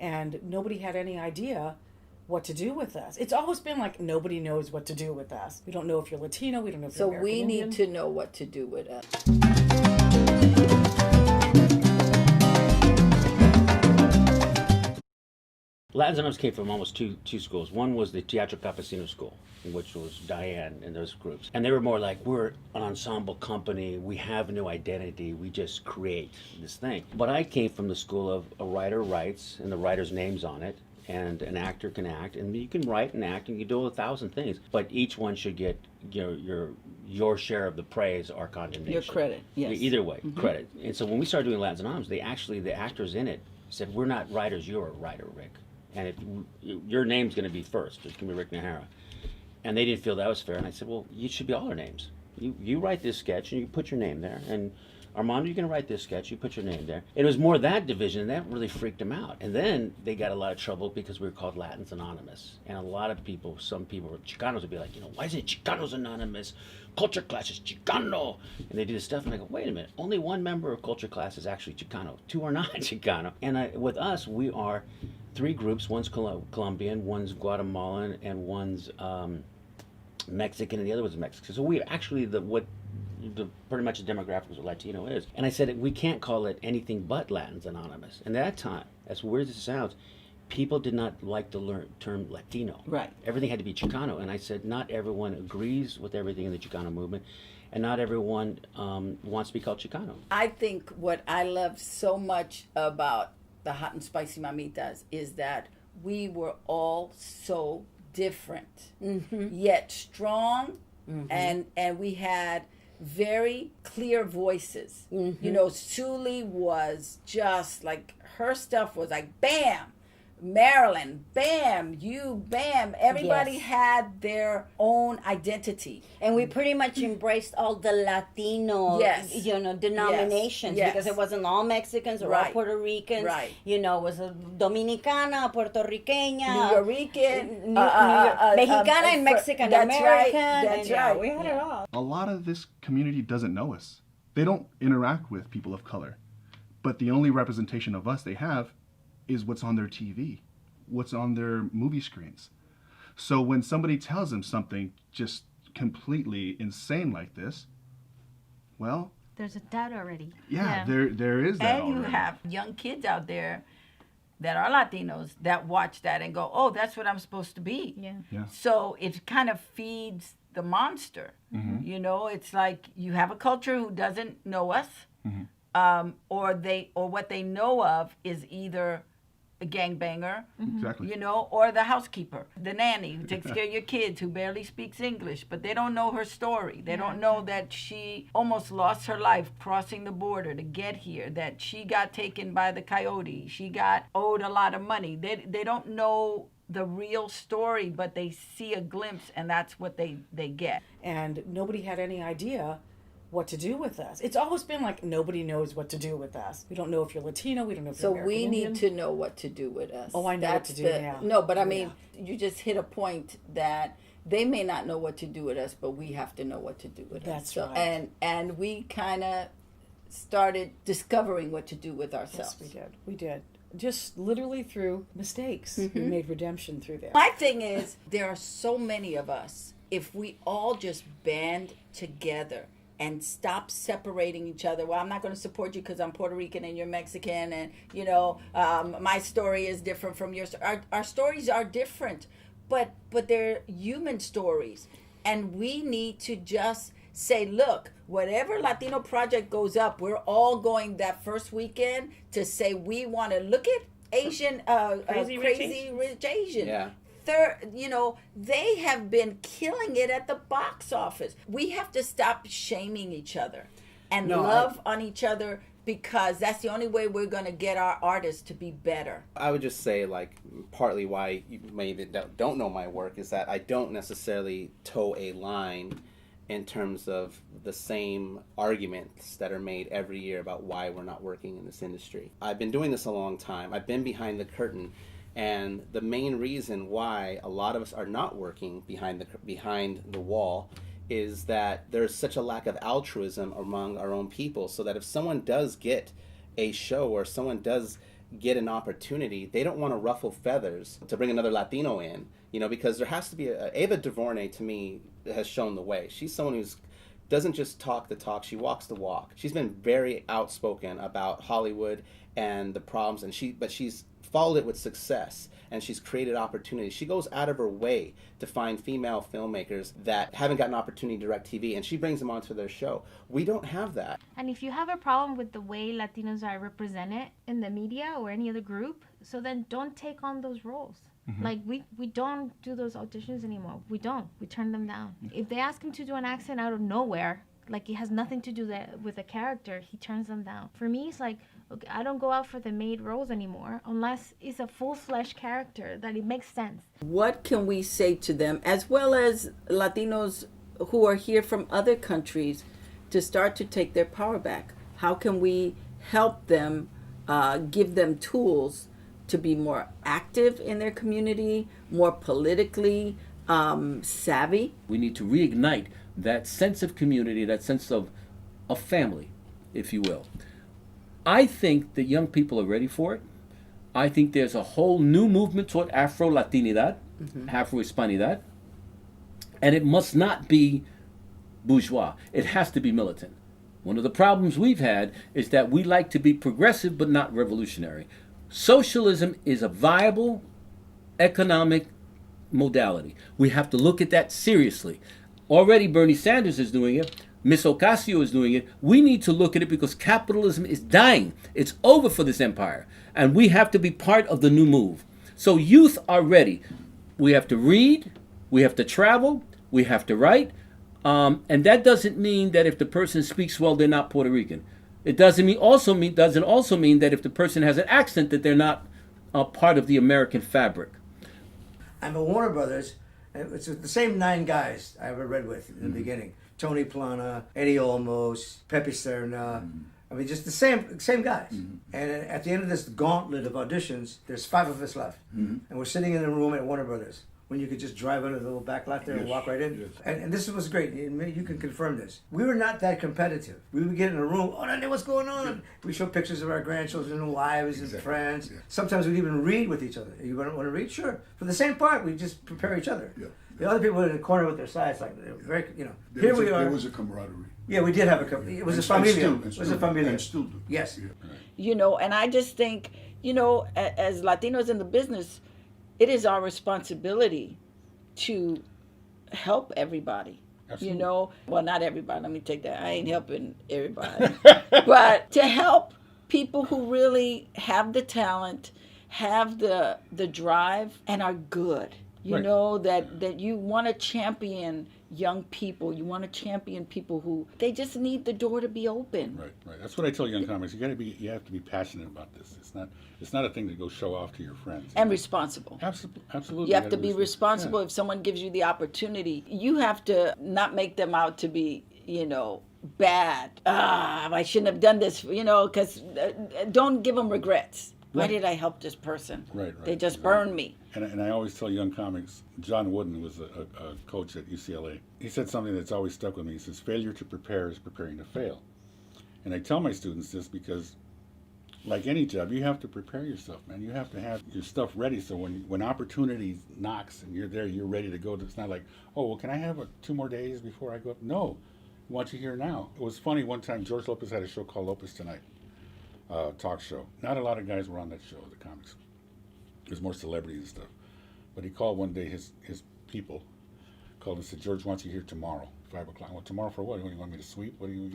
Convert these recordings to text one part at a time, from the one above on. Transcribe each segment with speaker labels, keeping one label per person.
Speaker 1: and nobody had any idea what to do with us. It's always been like nobody knows what to do with us. We don't know if you're Latino. We don't know if you're American
Speaker 2: So we
Speaker 1: Indian.
Speaker 2: need to know what to do with us.
Speaker 3: Latinos Latinas came from almost two schools. One was the Teatro Campesino school, which was Diane and those groups. And they were more like, we're an ensemble company, we have no identity, we just create this thing. But I came from the school of a writer writes, and the writer's name's on it, and an actor can act, and you can write and act, and you do 1,000 things. But each one should get your share of the praise or condemnation.
Speaker 2: Your credit, yes.
Speaker 3: Either way, credit. And so when we started doing Latinos Anonymous, the actors in it said, we're not writers, you're a writer, Rick. And your name's going to be first. It's going to be Rick Nahara. And they didn't feel that was fair. And I said, well, you should be all our names. You write this sketch and you put your name there. And Armando, you're going to write this sketch, you put your name there. It was more that division, and that really freaked them out. And then they got a lot of trouble because we were called Latinos Anonymous. And a lot of people, some people, Chicanos would be like, why isn't it Chicanos Anonymous? Culture class is Chicano. And they do this stuff, and I go, wait a minute, only one member of culture class is actually Chicano. 2 are not Chicano. And with us, we are 3 groups. One's Colombian, one's Guatemalan, and one's Mexican, and the other one's Mexican. So we actually, pretty much the demographics of Latino is. And I said, we can't call it anything but Latinos Anonymous. And at that time, as weird as it sounds, people did not like the term Latino.
Speaker 2: Right.
Speaker 3: Everything had to be Chicano. And I said, not everyone agrees with everything in the Chicano movement, and not everyone wants to be called Chicano.
Speaker 2: I think what I love so much about the Hot and Spicy Mamitas is that we were all so different, yet strong, and we had very clear voices. Suli was just like, her stuff was like, bam, Marilyn, bam, you, bam. Everybody had their own identity.
Speaker 4: And we pretty much embraced all the Latino, denominations, because it wasn't all Mexicans or all Puerto Ricans.
Speaker 2: Right.
Speaker 4: It was a Dominicana, Puerto Riqueña,
Speaker 2: New York,
Speaker 4: Mexicana and Mexican American.
Speaker 2: That's right.
Speaker 4: We had it all.
Speaker 5: A lot of this community doesn't know us. They don't interact with people of color. But the only representation of us they have is what's on their TV, what's on their movie screens. So when somebody tells them something just completely insane like this, well,
Speaker 6: there's a doubt already.
Speaker 5: Yeah. there is that
Speaker 2: and you
Speaker 5: already.
Speaker 2: have young kids out there that are Latinos that watch that and go, oh, that's what I'm supposed to be.
Speaker 5: Yeah.
Speaker 2: So it kind of feeds the monster. It's like you have a culture who doesn't know us, or what they know of is either a gangbanger,
Speaker 5: Exactly.
Speaker 2: or the housekeeper, the nanny who takes care of your kids, who barely speaks English, but they don't know her story. They don't know that she almost lost her life crossing the border to get here, that she got taken by the coyote, she got owed a lot of money. They don't know the real story, but they see a glimpse, and that's what they get.
Speaker 1: And nobody had any idea what to do with us. It's always been like nobody knows what to do with us. We don't know if you're Latino. We don't know if you're American
Speaker 2: we
Speaker 1: Indian.
Speaker 2: need to know what to do with us.
Speaker 1: Oh, I know what to do now.
Speaker 2: No, but I mean, you just hit a point that they may not know what to do with us, but we have to know what to do with us.
Speaker 1: That's right.
Speaker 2: And we kind of started discovering what to do with ourselves.
Speaker 1: Yes, we did. Just literally through mistakes. We made redemption through that.
Speaker 2: My thing is, there are so many of us. If we all just band together and stop separating each other. Well, I'm not going to support you because I'm Puerto Rican and you're Mexican, and my story is different from yours. Our stories are different, but they're human stories, and we need to just say, look, whatever Latino project goes up, we're all going that first weekend to say we want to look at Asian, crazy rich Asian.
Speaker 7: Yeah.
Speaker 2: They have been killing it at the box office. We have to stop shaming each other and love on each other, because that's the only way we're going to get our artists to be better.
Speaker 7: I would just say, partly why you maybe don't know my work is that I don't necessarily toe a line in terms of the same arguments that are made every year about why we're not working in this industry. I've been doing this a long time. I've been behind the curtain. And the main reason why a lot of us are not working behind the wall is that there's such a lack of altruism among our own people, so that if someone does get a show or someone does get an opportunity, they don't want to ruffle feathers to bring another Latino in, because there has to be Ava DuVernay, to me, has shown the way. She's someone who's doesn't just talk the talk, she walks the walk. She's been very outspoken about Hollywood and the problems, but she's followed it with success, and she's created opportunities. She goes out of her way to find female filmmakers that haven't gotten an opportunity to direct TV, and she brings them onto their show. We don't have that.
Speaker 6: And if you have a problem with the way Latinos are represented in the media or any other group, so then don't take on those roles. Mm-hmm. Like, we don't do those auditions anymore. We don't. We turn them down. Mm-hmm. If they ask him to do an accent out of nowhere, like it has nothing to do with the character, he turns them down. For me, it's like, okay, I don't go out for the maid roles anymore unless it's a full-fledged character that it makes sense.
Speaker 2: What can we say to them, as well as Latinos who are here from other countries, to start to take their power back? How can we help them, give them tools to be more active in their community, more politically savvy?
Speaker 8: We need to reignite that sense of community, that sense of family, if you will. I think that young people are ready for it. I think there's a whole new movement toward Afro-Latinidad, Afro-Hispanidad, and it must not be bourgeois. It has to be militant. One of the problems we've had is that we like to be progressive but not revolutionary. Socialism is a viable economic modality. We have to look at that seriously. Already Bernie Sanders is doing it. Miss Ocasio is doing it. We need to look at it because capitalism is dying. It's over for this empire. And we have to be part of the new move. So youth are ready. We have to read. We have to travel. We have to write. And that doesn't mean that if the person speaks well, they're not Puerto Rican. It doesn't also mean that if the person has an accent, that they're not part of the American fabric.
Speaker 9: I'm a Warner Brothers. It's the same 9 guys I ever read with in the beginning. Tony Plana, Eddie Olmos, Pepe Serna. I mean, just the same guys. And at the end of this gauntlet of auditions, there's 5 of us left. And we're sitting in a room at Warner Brothers when you could just drive under the little back lot there and walk right in. And this was great. You can confirm this. We were not that competitive. We would get in a room, oh, Nani, what's going on? We show pictures of our grandchildren and wives and friends. Sometimes we'd even read with each other. You want to read? Sure. For the same part, we just prepare each other. The other people were in the corner with their sides, like, they're very, here we are.
Speaker 10: There was a camaraderie.
Speaker 9: Yeah, we did have a camaraderie. It was a familia. It was a familia.
Speaker 10: And still do.
Speaker 9: Yes.
Speaker 2: And I just think, as Latinos in the business, it is our responsibility to help everybody.
Speaker 10: Absolutely.
Speaker 2: Well, not everybody. Let me take that. I ain't helping everybody. But to help people who really have the talent, have the drive, and are good. That you want to champion young people. You want to champion people who they just need the door to be open.
Speaker 10: Right. That's what I tell young comics. You have to be passionate about this. It's not a thing to go show off to your friends.
Speaker 2: And responsible.
Speaker 10: Absolutely.
Speaker 2: You have to be responsible. If someone gives you the opportunity, you have to not make them out to be, bad. I shouldn't have done this, because don't give them regrets. Why did I help this person?
Speaker 10: Right.
Speaker 2: They just burned me.
Speaker 10: And I always tell young comics, John Wooden was a coach at UCLA. He said something that's always stuck with me. He says, failure to prepare is preparing to fail. And I tell my students this because, like any job, you have to prepare yourself, man. You have to have your stuff ready so when opportunity knocks and you're there, you're ready to go. It's not like, oh, well, can I have 2 more days before I go up? No, I want you here now. It was funny, one time George Lopez had a show called Lopez Tonight. Talk show. Not a lot of guys were on that show, the comics. It was more celebrities and stuff. But he called one day, his people called and said, George wants you here tomorrow, 5 o'clock. Well, tomorrow for what? You want me to sweep? What do you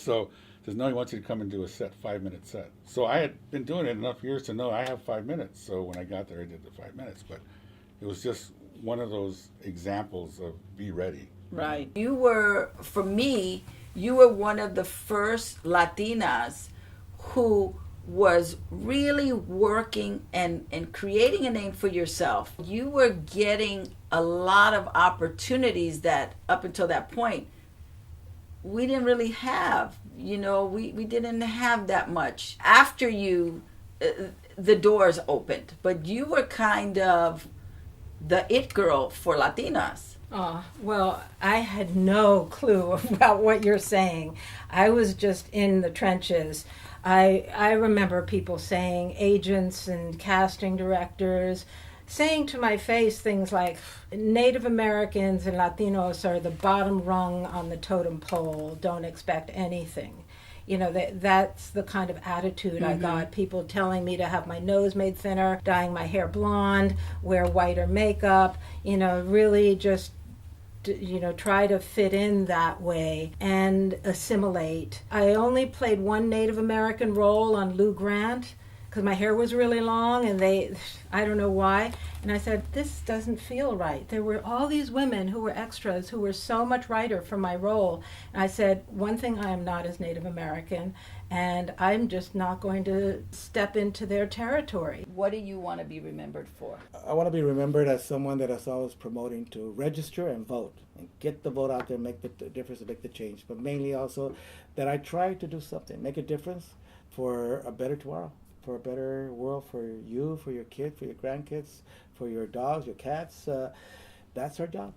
Speaker 10: So says, no, he wants you to come and do a 5-minute set. So I had been doing it enough years to know I have 5 minutes. So when I got there, I did the 5 minutes. But it was just one of those examples of be ready.
Speaker 2: Right. You were one of the first Latinas who was really working and creating a name for yourself. You were getting a lot of opportunities that up until that point we didn't really have. We didn't have that much. After you, the doors opened, but you were kind of the it girl for Latinas.
Speaker 11: Well, I had no clue about what you're saying. I was just in the trenches. I remember people saying, agents and casting directors, saying to my face things like Native Americans and Latinos are the bottom rung on the totem pole, don't expect anything. You know, that's the kind of attitude I got. People telling me to have my nose made thinner, dyeing my hair blonde, wear whiter makeup, you know, really just, you know, try to fit in that way and assimilate. I only played one Native American role on Lou Grant because my hair was really long and I don't know why. And I said, this doesn't feel right. There were all these women who were extras who were so much righter for my role. And I said, one thing I am not is Native American, and I'm just not going to step into their territory.
Speaker 2: What do you want to be remembered for?
Speaker 12: I want to be remembered as someone that is always promoting to register and vote and get the vote out there, make the difference, and make the change. But mainly also that I try to do something, make a difference for a better tomorrow, for a better world for you, for your kids, for your grandkids, for your dogs, your cats. That's our job.